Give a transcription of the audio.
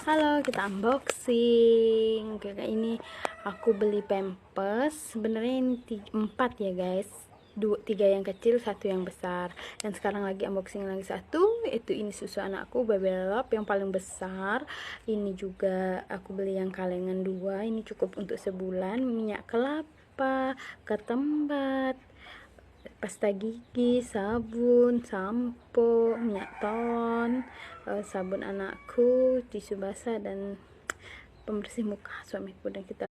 Halo, kita unboxing. Kayak ini aku beli pampers. Sebenarnya ini 4 ya guys. 3 yang kecil, 1 yang besar. Dan sekarang lagi unboxing lagi satu. Itu ini susu anakku Babelop yang paling besar. Ini juga aku beli yang kalengan 2. Ini cukup untuk sebulan. Minyak kelapa, ketembat, pasta gigi, sabun, sampo, minyak tawon, sabun anakku, tisu basah, dan pembersih muka suamiku. Dan kita